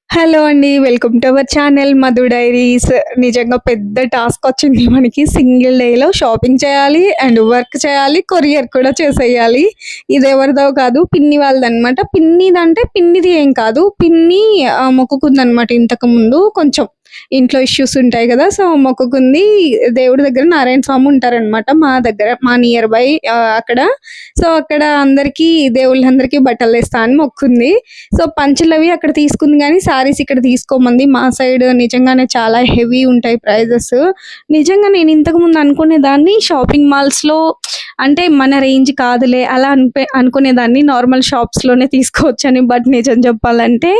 Hello అండి. Welcome to our channel Madhu diaries. నిజంగా పెద్ద టాస్క్ వచ్చింది మనకి. సింగిల్ డేలో షాపింగ్ చేయాలి అండ్ వర్క్ చేయాలి. కొరియర్ కూడా చేసేయాలి. ఇదెవరిదో కాదు పిన్ని వాళ్ళదనమాట. పిన్నిదంటే పిన్నిది ఏం కాదు. పిన్ని మొక్కుకుందనమాట ఇంతకుముందు కొంచెం ఇంట్లో ఇష్యూస్ ఉంటాయి గదా! సో, మొక్కుకుంది. దేవుడి దగ్గర నారాయణ స్వామి ఉంటారనమాట మా దగ్గర. మా నియర్ బై అక్కడ. సో, అక్కడ అందరికీ దేవుళ్ళందరికీ బట్టలేస్తా అని మొక్కుంది. సో, పంచలవి అక్కడ తీసుకుంది గానీ, శారీస్ ఇక్కడ తీసుకోమంది. మా సైడ్ నిజంగానే చాలా హెవీ ఉంటాయి ప్రైజెస్. నిజంగా నేను ఇంతకుముందు అనుకునేదాన్ని షాపింగ్ మాల్స్‌లో అంటే మన రేంజ్ కాదులే అలా అనుకునేదాన్ని. నార్మల్ షాప్స్‌లోనే తీసుకోవచ్చని. బట్ నిజం చెప్పాలంటే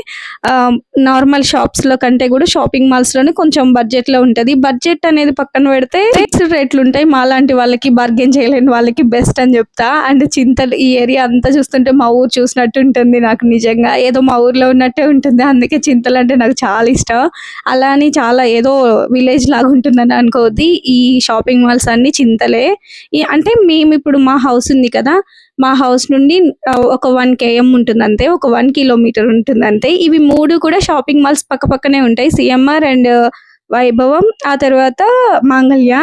నార్మల్ షాప్స్‌లో కంటే గూడా షాపింగ్ మాల్స్‌లోనే కొంచెం బడ్జెట్‌లో ఉంటది. బడ్జెట్ అనేది పక్కన పెడితే ఫిక్స్‌డ్ రేట్లుంటాయి. మాలాంటి వాళ్ళకి బార్గెయిన్ చేయలేని వాళ్ళకి బెస్ట్ అని జెప్తా. అండ్ చింతలు ఈ ఏరియా అంతా చూస్తుంటే మా ఊరు చూసినట్టు ఉంటుంది నాకు నిజంగా. ఏదో మా ఊర్లో ఉన్నట్టే ఉంటుంది. అందుకే చింతలంటే నాకు చాలా ఇష్టం. అలా అని చాలా ఏదో విలేజ్ లాగా ఉంటుందని అనుకోవద్ది. ఈ షాపింగ్ మాల్స్ అన్నీ చింతలే. అంటే మేమిప్పుడు మా హౌస్ ఉంది కదా! మా హౌస్ నుండి ఒక 1 కేఎం ఉంటుందంతే. ఒక 1 కిలోమీటర్ ఉంటుందంతే. ఇవి 3 కూడా షాపింగ్ మాల్స్ పక్కపక్కనే ఉంటాయి. సీఎంఆర్ అండ్ వైభవం, ఆ తర్వాత మాంగళ్య.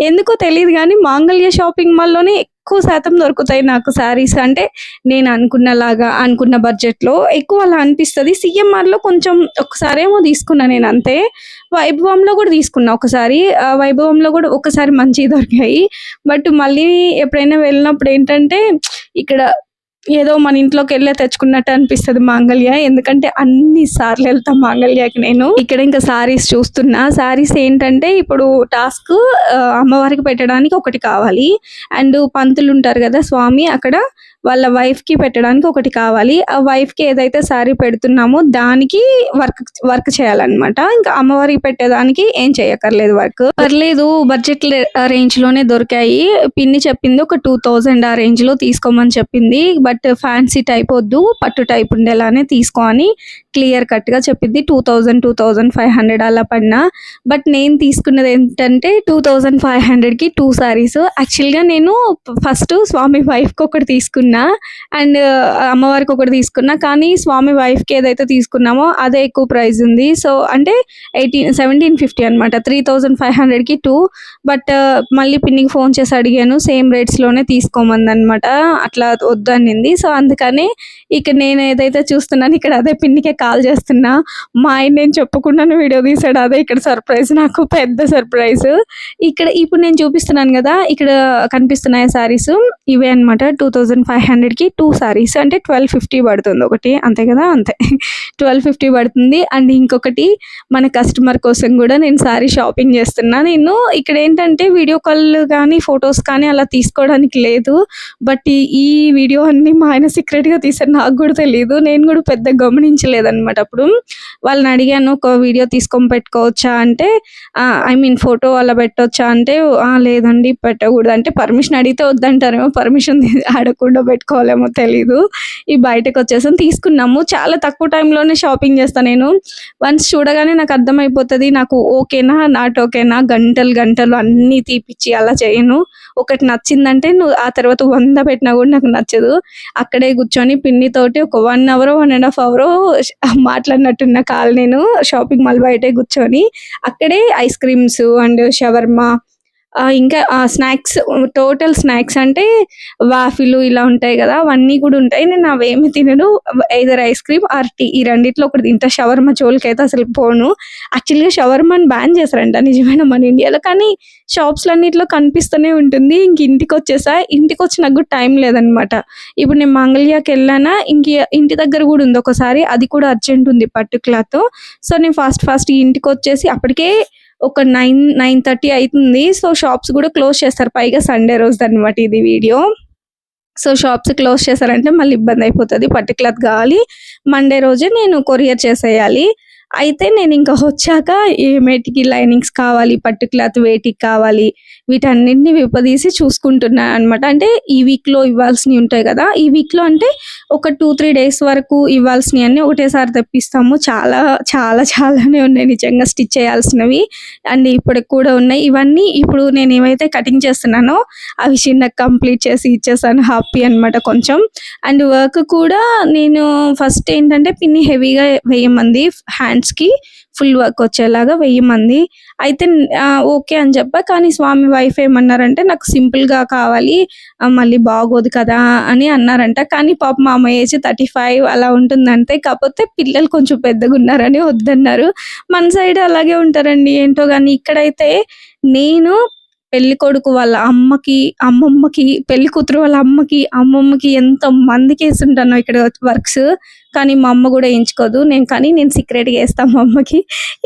ఎందుకో తెలీదు గానీ మాంగళ్య షాపింగ్ మాల్‌లోనే ఎక్కువ శాతం దొరుకుతాయి నాకు శారీస్. అంటే నేను అనుకున్నలాగా, అనుకున్న బడ్జెట్‌లో ఎక్కువ అలా అనిపిస్తది. సీఎంఆర్‌లో కొంచెం ఒకసారేమో తీసుకున్నా నేనంతే. వైభవంలో గూడా తీసుకున్నా ఒకసారి. వైభవంలో గూడా ఒకసారి మంచియి దొరికాయి. బట్ మళ్ళీ ఎప్పుడైనా వెళ్ళినప్పుడు ఏంటంటే ఇక్కడ ఏదో మన ఇంట్లోకెళ్ళే తెచ్చుకున్నట్టు అనిపిస్తది మాంగళ్య. ఎందుకంటే అన్ని సార్లు ఎళ్తా మాంగళ్యకి నేను. ఇక్కడ ఇంకా శారీస్ చూస్తున్నా. శారీస్ ఏంటంటే ఇప్పుడు టాస్క్ అమ్మవారికి పెట్టడానికి ఒకటి కావాలి. అండ్ పంతులుంటారు గదా! స్వామి అక్కడ వాళ్ళ వైఫ్‌కి పెట్టడానికి ఒకటి కావాలి. ఆ వైఫ్‌కి ఏదైతే శారీ పెడుతున్నామో దానికి వర్క్ వర్క్ చేయాలన్నమాట. ఇంకా అమ్మవారికి పెట్టేదానికి ఏం చేయక్కర్లేదు వర్క్. పర్లేదు బడ్జెట్ రేంజ్‌లోనే దొరికాయి. పిన్ని చెప్పింది ఒక 2000 ఆ రేంజ్‌లో తీసుకోమని చెప్పింది. బట్ ఫ్యాన్సీ టైప్ వద్దు. పట్టు టైప్ ఉండేలానే తీసుకో అని క్లియర్ కట్‌గా చెప్పింది. 2000, 2500 అలా పడినా. బట్ నేను తీసుకున్నదేంటంటే 2500కి 2 శారీస్. యాక్చువల్‌గా నేను ఫస్ట్ స్వామి వైఫ్‌కి ఒకటి తీసుకున్నా. అండ్ అమ్మవారికి ఒకటి తీసుకున్నా. కానీ స్వామి వైఫ్‌కి ఏదైతే తీసుకున్నామో అదే ఎక్కువ ప్రైస్ ఉంది. సో, అంటే 1750 అనమాట. 3500కి 2. బట్ మళ్ళీ పిన్నికి ఫోన్ చేసి అడిగాను. సేమ్ రేట్స్‌లోనే తీసుకోమందనమాట. అట్లా వద్దనింది. సో, అందుకని ఇక నేను ఏదైతే చూస్తున్నానో ఇక్కడ అదే పిన్నికే కాల్ చేస్తున్నా. మా ఆయన నేను చెప్పకుండానే వీడియో తీసాడు. అదే ఇక్కడ సర్ప్రైజ్ నాకు పెద్ద సర్ప్రైజ్. ఇక్కడ ఇప్పుడు నేను చూపిస్తున్నాను గదా! ఇక్కడ కనిపిస్తున్నాయా శారీస్ ఇవే అనమాట. 2500కి 2 శారీస్ అంటే 1250 పడుతుంది ఒకటి. అంతే గదా! అంతే. 1250 పడుతుంది. అండ్ ఇంకొకటి మన కస్టమర్ కోసం గూడా నేను శారీ షాపింగ్ చేస్తున్నా. నేను ఇక్కడేంటంటే వీడియో కాల్ గానీ, ఫోటోస్ కానీ అలా తీసుకోవడానికి లేదు. బట్ ఈ వీడియో అన్నీ మా ఆయన సీక్రెట్‌గా తీశారు. నాకు గూడా తెలీదు. నేను గూడా పెద్దగా గమనించలేదనమాట అప్పుడు. వాళ్ళని అడిగాను ఒక వీడియో తీసుకొని పెట్టుకోవచ్చా అంటే ఐ మీన్ ఫోటో అలా పెట్టొచ్చా అంటే లేదండి పెట్టకూడదు అంటే పర్మిషన్ అడిగితే వద్దంటారేమో. పర్మిషన్ అడగకుండా పెట్టుకోవాలేమో తెలీదు. ఈ బయటకొచ్చేసాం. తీసుకున్నాము. చాలా తక్కువ టైంలోనే షాపింగ్ చేస్తా నేను. వన్స్ చూడగానే నాకు అర్థమైపోతది. నాకు ఓకేనా? నాట్ ఓకేనా? గంటలు గంటలు అన్నీ తీపిచ్చి అలా చేయను. ఒకటి నచ్చిందంటే ఆ తర్వాత 100 పెట్టినా గూడా నాకు నచ్చదు. అక్కడే కూర్చొని పిన్నితోటి ఒక 1 అవరో, 1 ½ అవరో మాట్లాడినట్టున్న కాల్ నేను షాపింగ్ మాల్ బయటే కూర్చొని. అక్కడే ఐస్ క్రీమ్స్ అండ్ షవర్మా ఇంకా స్నాక్స్ టోటల్ స్నాక్స్ అంటే వాఫిలు ఇలా ఉంటాయి గదా! అవన్నీ గూడా ఉంటాయి. నేను అవేమి తినను. Either ice cream or tea ఈ రెండిట్లో ఒకటి తింటా. షవర్మా జోలికైతే అసలు పోను. యాక్చువల్‌గా షవర్మాని బ్యాన్ చేశారంట నిజమేనా మన ఇండియాలో. కానీ షాప్స్‌లన్నిట్లో కనిపిస్తూనే ఉంటుంది. ఇంక ఇంటికొచ్చేసా. ఇంటికొచ్చినాక గూడా టైం లేదనమాట. ఇప్పుడు నేను మంగళ్యాకెళ్ళానా ఇంటి దగ్గర గూడా ఉంది ఒకసారి. అది కూడా అర్జెంట్ ఉంది పట్టు క్లాత్. సో, నేను ఫాస్ట్ ఇంటికొచ్చేసి అప్పటికే ఒక 9:30 అయితుంది. సో, షాప్స్ గూడా క్లోజ్ చేస్తారు. పైగా సండే రోజుదనమాట ఇది వీడియో. సో, షాప్స్ క్లోజ్ చేశారంటే మళ్ళీ ఇబ్బందయిపోతది. పట్టు క్లాత్ గావాలి. మండే రోజే నేను కొరియర్ చేసేయాలి. అయితే నేనింక వచ్చాక ఏమేటికి లైనింగ్స్ కావాలి, పట్టు క్లాత్ వేటికి కావాలి, వీటన్నిటిని విప్పదీసి చూసుకుంటున్నా అనమాట. అంటే ఈ వీక్‌లో ఇవ్వాల్సినయి ఉంటాయి గదా! ఈ వీక్‌లో అంటే ఒక 2, 3 డేస్ వరకు ఇవ్వాల్సినయన్నీ ఒకటేసారి తెప్పిస్తాము. చాలానే ఉన్నాయి నిజంగా స్టిచ్ చేయాల్సినవి. అండ్ ఇప్పటికి కూడా ఉన్నాయి. ఇవన్నీ ఇప్పుడు నేనేవైతే కటింగ్ చేస్తున్నానో అవి చిన్నగా కంప్లీట్ చేసి ఇచ్చేసాను. హ్యాపీ అనమాట కొంచెం. అండ్ వర్క్ కూడా నేను ఫస్ట్ ఏంటంటే పిన్ని హెవీగా వేయమంది హ్యాండ్స్‌కి ఫుల్ వర్క్ వచ్చేలాగా వేయమంది. అయితే ఓకే అని చెప్పా. కానీ స్వామి వైఫ్ ఏమన్నారంటే నాకు సింపుల్‌గా కావాలి మళ్ళీ బాగోదు కదా అని అన్నారంట. కానీ పాపం ఆమె ఏజ్ 35 అలా ఉంటుందంతే. కాపోతే పిల్లలు కొంచెం పెద్దగున్నారని వద్దన్నారు. మన సైడ్ అలాగే ఉంటారండి ఏంటో గాని. ఇక్కడైతే నేను పెళ్ళికొడుకు వాళ్ళ అమ్మకి, అమ్మమ్మకి, పెళ్ళికూతురు వాళ్ళ అమ్మకి, అమ్మమ్మకి ఎంతమందికేసుంటానో ఇక్కడ వర్క్స్. కానీ మా అమ్మ గూడా ఏయించుకోదు. నేను సీక్రెట్‌గా ఏస్తా మా అమ్మకి.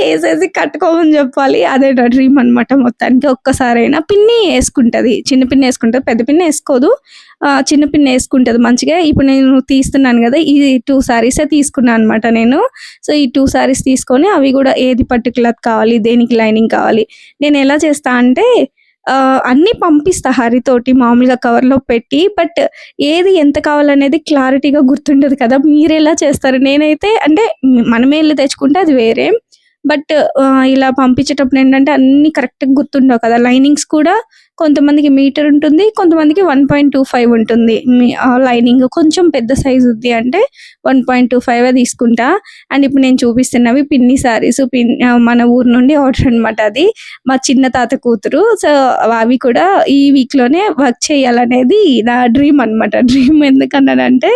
ఏసేసి కట్టుకోమని జెప్పాలి. అదే నా డ్రీమ్ అనమాట మొత్తానికి. ఒక్కసారైనా పిన్ని ఏసుకుంటది. చిన్న పిన్ని ఏసుకుంటది. పెద్ద పిన్ని ఏసుకోదు. చిన్న పిన్ని ఏసుకుంటది మంచిగా. ఇప్పుడు నేను తీస్తున్నాను గదా! ఈ 2 శారీసే తీసుకున్నా అనమాట నేను. సో, ఈ 2 శారీస్ తీసుకొని అవి గూడా ఏది పర్టిక్యులర్ కావాలి, దేనికి లైనింగ్ కావాలి. నేనెలా చేస్తా అంటే అన్నీ పంపిస్తా హరితోటి మామూలుగా కవర్‌లో పెట్టి. బట్ ఏది ఎంత కావాలనేది క్లారిటీగా గుర్తుండదు కదా! మీరెలా చేస్తారు? నేనైతే అంటే మనమే ఎళ్లి తెచ్చుకుంటే అది వేరే. బట్ ఇలా పంపించేటప్పుడు ఏంటంటే అన్నీ కరెక్ట్‌గా గుర్తుండవు కదా! లైనింగ్స్ కూడా కొంతమందికి మీటర్ ఉంటుంది. కొంతమందికి 1.25 ఉంటుంది. లైనింగ్ కొంచెం పెద్ద సైజ్ ఉంది అంటే 1.25 తీసుకుంటా. అండ్ ఇప్పుడు నేను చూపిస్తున్నవి పిన్ని శారీస్ మన ఊరు నుండి ఆర్డర్ అనమాట అది. మా చిన్న తాత కూతురు. సో, అవి కూడా ఈ వీక్‌లోనే వర్క్ చేయాలనేది నా డ్రీమ్ అనమాట. డ్రీమ్ ఎందుకన్నానంటే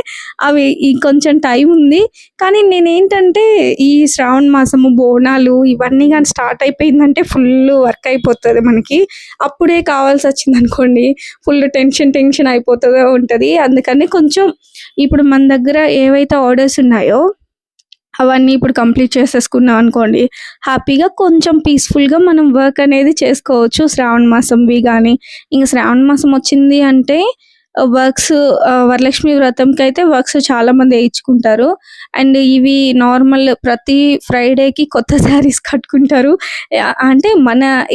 అవి ఇంకొంచెం టైం ఉంది. కానీ నేనేంటంటే ఈ శ్రావణ మాసము, బోనాలు ఇవన్నీ గాని స్టార్ట్ అయిపోయిందంటే ఫుల్లు వర్క్ అయిపోతది మనకి. అప్పుడే కావాల్సొచ్చిందనుకోండి ఫుల్ టెన్షన్ అయిపోతదో ఉంటది. అందుకని కొంచెం ఇప్పుడు మన దగ్గర ఏవైతే ఆర్డర్స్ ఉన్నాయో అవన్నీ ఇప్పుడు కంప్లీట్ చేసేసుకున్నాం అనుకోండి, హ్యాపీగా కొంచెం పీస్‌ఫుల్‌గా మనం వర్క్ అనేది చేసుకోవచ్చు. శ్రావణ మాసంవి గాని, ఇంక శ్రావణ మాసం వచ్చింది అంటే వర్క్స్ వరలక్ష్మి వ్రతంకైతే వర్క్స్ చాలామంది ఏయించుకుంటారు. అండ్ ఇవి నార్మల్ ప్రతి ఫ్రైడేకి కొత్త శారీస్ కట్టుకుంటారు. అంటే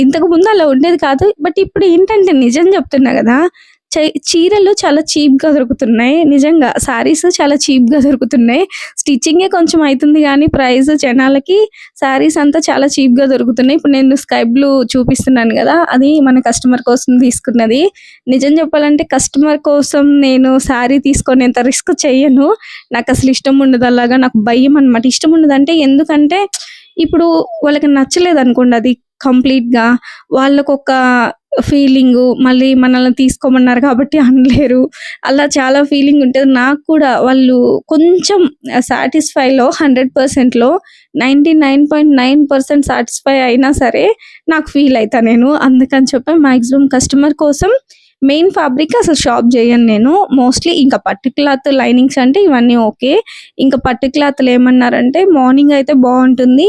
ఇంతకు ముందు అలా ఉండేది కాదు. బట్ ఇప్పుడు ఏంటంటే నిజం చెప్తున్నా గదా! చీరలు చాలా చీప్‌గా దొరుకుతున్నాయి. నిజంగా శారీస్ చాలా చీప్‌గా దొరుకుతున్నాయి. స్టిచ్చింగే కొంచెం అయితుంది గానీ ప్రైస్ జనాలకి శారీస్ అంతా చాలా చీప్‌గా దొరుకుతున్నాయి. ఇప్పుడు నేను స్కై బ్లూ చూపిస్తున్నాను గదా! అది మన కస్టమర్ కోసం తీసుకున్నది. నిజం చెప్పాలంటే కస్టమర్ కోసం నేను శారీ తీసుకునేంత రిస్క్ చెయ్యను. నాకసలు ఇష్టం ఉండదు అలాగా. నాకు భయమనమాట. ఇష్టం ఉండదంటే ఎందుకంటే ఇప్పుడు వాళ్ళకి నచ్చలేదనుకోండి అది కంప్లీట్‌గా వాళ్ళకొక ఫీలింగు, మళ్ళీ మనల్ని తీసుకోమన్నారు కాబట్టి అనలేరు. అలా చాలా ఫీలింగ్ ఉంటది. నాకు కూడా వాళ్ళు కొంచెం సాటిస్ఫైలో 100%లో 99.9% సాటిస్ఫై అయినా సరే నాకు ఫీల్ అయితా నేను. అందుకని చెప్పి మాక్సిమం కస్టమర్ కోసం మెయిన్ ఫ్యాబ్రిక్ అసలు షాప్ జేయను నేను. మోస్ట్‌లీ ఇంకా పట్టు క్లాత్ లైనింగ్స్ అంటే ఇవన్నీ ఓకే. ఇంకా పట్టు క్లాత్‌లు ఏమన్నారంటే మార్నింగ్ అయితే బావుంటుంది.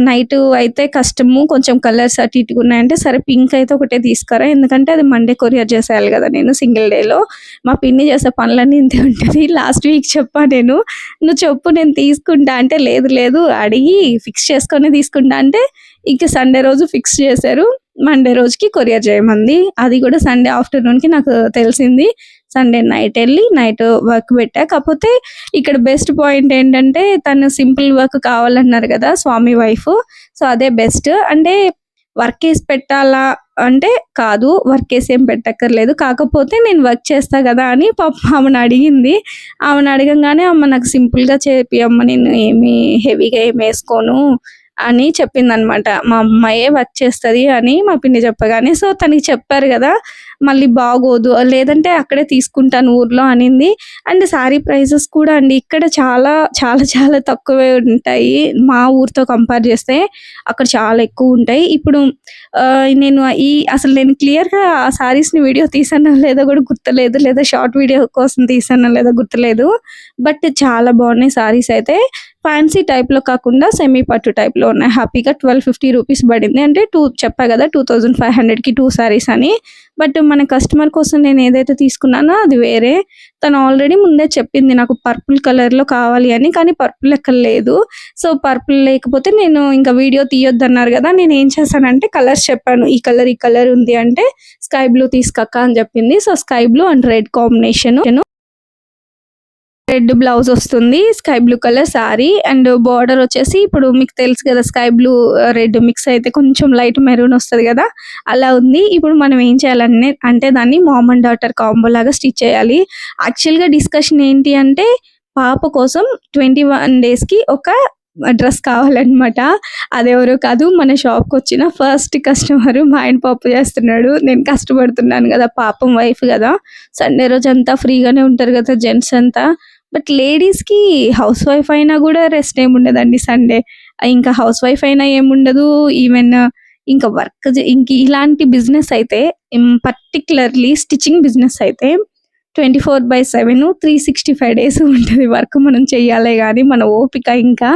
నైటు అయితే కష్టము. కొంచెం కలర్స్ అటు ఇటుగా ఉన్నాయంటే సరే పింక్ అయితే ఒకటే తీసుకురా. ఎందుకంటే అది మండే కొరియర్ చేసేయాలి గదా! నేను సింగిల్ డేలో. మా పిన్ని చేసే పనులన్నీ ఇంతే ఉంటది. లాస్ట్ వీక్ చెప్పా నేను. "నువ్వు చెప్పు నేను తీసుకుంటా" అంటే లేదు లేదు అడిగి ఫిక్స్ చేసుకొని తీసుకుంటా అంటే ఇంక సండే రోజు ఫిక్స్ చేశారు. మండే రోజుకి కొరియర్ చేయమంది. అది కూడా సండే ఆఫ్టర్‌నూన్‌కి నాకు తెలిసింది. సండే నైట్ ఎళ్లి నైట్ వర్క్ పెట్టా. కాపోతే ఇక్కడ బెస్ట్ పాయింట్ ఏంటంటే తను సింపుల్ వర్క్ కావాలన్నారు గదా! స్వామి వైఫ్. సో, అదే బెస్ట్. అంటే వర్కేసి పెట్టాలా అంటే కాదు. వర్కేసి ఏం పెట్టక్కర్లేదు. కాకపోతే నేను వర్క్ చేస్తా గదా! అని పాపం ఆమెని అడిగింది. ఆమెని అడగంగానే అమ్మ నాకు సింపుల్‌గా చేపియమ్మ నేను ఏమి హెవీగా ఏమేసుకోను అని చెప్పిందనమాట. మా అమ్మాయే వర్క్ చేస్తది అని మా పిన్ని చెప్పగానే. సో, తనకి చెప్పారు గదా! మళ్ళీ బాగోదు లేదంటే అక్కడే తీసుకుంటాను ఊర్లో అనింది. అండ్ శారీ ప్రైజెస్ కూడా అండి ఇక్కడ చాలా తక్కువే ఉంటాయి. మా ఊరితో కంపేర్ చేస్తే అక్కడ చాలా ఎక్కువుంటాయి. ఇప్పుడు నేను క్లియర్‌గా ఆ శారీస్‌ని వీడియో తీసానో లేదో గూడా గుర్తులేదు. లేదా షార్ట్ వీడియో కోసం తీసానో లేదో గుర్తులేదు. బట్ చాలా బాగున్నాయి శారీస్ అయితే. ఫ్యాన్సీ టైప్‌లో కాకుండా సెమీ పట్టు టైప్‌లో ఉన్నాయి. హ్యాపీగా 1250 రూపీస్ పడింది. అంటే చెప్పా కదా 2500కి 2 సారీస్ అని. బట్ మన కస్టమర్ కోసం నేను ఏదైతే తీసుకున్నానో అది వేరే. తను ఆల్రెడీ ముందే చెప్పింది నాకు పర్పుల్ కలర్‌లో కావాలి అని. కానీ పర్పుల్ ఎక్కడ లేదు. సో, పర్పుల్ లేకపోతే నేను ఇంకా వీడియో తీయొద్దన్నారు కదా! నేనేం చేశానంటే కలర్స్ చెప్పాను. ఈ కలర్ ఉంది అంటే స్కై బ్లూ తీసుకోక్క అని చెప్పింది. So, sky blue and red combination. Red blouse వస్తుంది. Sky blue colour sari and border వచ్చేసి ఇప్పుడు మీకు తెలుసు కదా స్కై బ్లూ, రెడ్ మిక్స్ అయితే కొంచెం లైట్ మెరూన్ వస్తది కదా! అలా ఉంది. ఇప్పుడు మనం ఏం చేయాలంటే దాన్ని మామ్ అండ్ డాటర్ కాంబో లాగా స్టిచ్ చేయాలి. యాక్చువల్‌గా డిస్కషన్ ఏంటి అంటే పాప కోసం 21 డేస్‌కి ఒక డ్రెస్ కావాలన్నమాట. అదెవరో కాదు మన షాప్‌కొచ్చిన ఫస్ట్ కస్టమర్. మా ఆయన పప్పు చేస్తున్నాడు. నేను కష్టపడుతున్నాను కదా! పాపం వైఫ్ కదా! సండే రోజంతా ఫ్రీగానే ఉంటారు కదా జెంట్స్ అంతా. బట్ లేడీస్‌కి హౌస్ వైఫ్ అయినా గూడా రెస్ట్ ఏముండదండి సండే. ఇంకా హౌస్ వైఫ్ అయినా ఏముండదు. ఈవెన్ ఇంకా ఇంక ఇలాంటి బిజినెస్ అయితే పర్టిక్యులర్‌లీ స్టిచింగ్ బిజినెస్ అయితే 24/7 365 డేస్ ఉంటది వర్క్ మనం చెయ్యాలే గానీ మన ఓపిక ఇంకా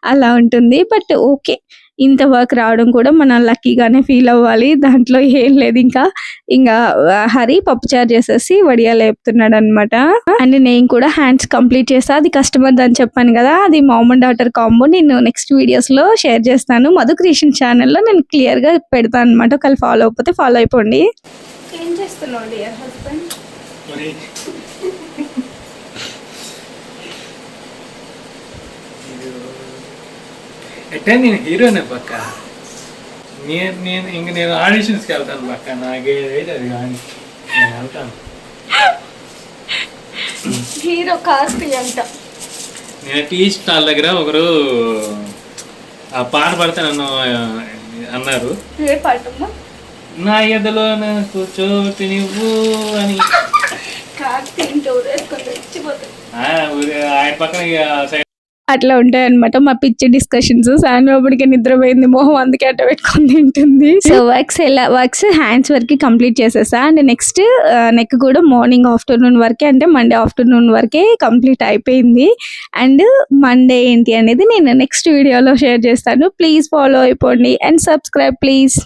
అలా ఉంటుంది. But okay. ఇంత వర్క్ రావడం కూడా మనం లక్కీగానే ఫీల్ అవ్వాలి. దాంట్లో ఏం లేదు ఇంకా. హరి పప్పుచారు చేసేసి వడియాలు ఏపుతున్నాడనమాట. అండ్ నేను కూడా హ్యాండ్స్ కంప్లీట్ చేశా. అది కస్టమర్‌దని చెప్పాను కదా! అది మామ్ అండ్ డాటర్ కాంబో నేను నెక్స్ట్ వీడియోస్‌లో షేర్ చేస్తాను. మధు క్రియేషన్ ఛానెల్‌లో నేను క్లియర్‌గా పెడతాననమాట. ఒకవేళ ఫాలో అవ్వకపోతే ఫాలో అయిపోండి. ఏం చేస్తున్నావు డియర్ హస్బెండ్? మరి అంటే నేను హీరోనే పక్క. నేను ఆడిషన్స్కి వెళ్తాను పక్క. నాకేదైతే అది కానీ నేను వెళ్తాను. హీరో కాస్ట్ అంట. నేను టీ స్టాల్ దగ్గర ఒకరు ఆ పాట పడితే నన్ను అన్నారు, ఏ పాటమ్మా? నా ఎదలో కూర్చోటి నువ్వు అని. ఆయన పక్కన అట్లా ఉంటాయన్నమాట మా పిచ్చి డిస్కషన్స్. సాయంత్రం నిద్రపోయింది మొహం, అందుకే అట్ట పెట్టుకొని తింటుంది. సో వర్క్స్ హ్యాండ్స్ వరకు కంప్లీట్ చేసేసా. అండ్ నెక్స్ట్ నెక్ కూడా మార్నింగ్ ఆఫ్టర్నూన్ వరకే, అంటే మండే ఆఫ్టర్నూన్ వరకే కంప్లీట్ అయిపోయింది. అండ్ మండే ఏంటి అనేది నేను నెక్స్ట్ వీడియోలో షేర్ చేస్తాను. ప్లీజ్ ఫాలో అయిపోండి అండ్ సబ్స్క్రైబ్ ప్లీజ్.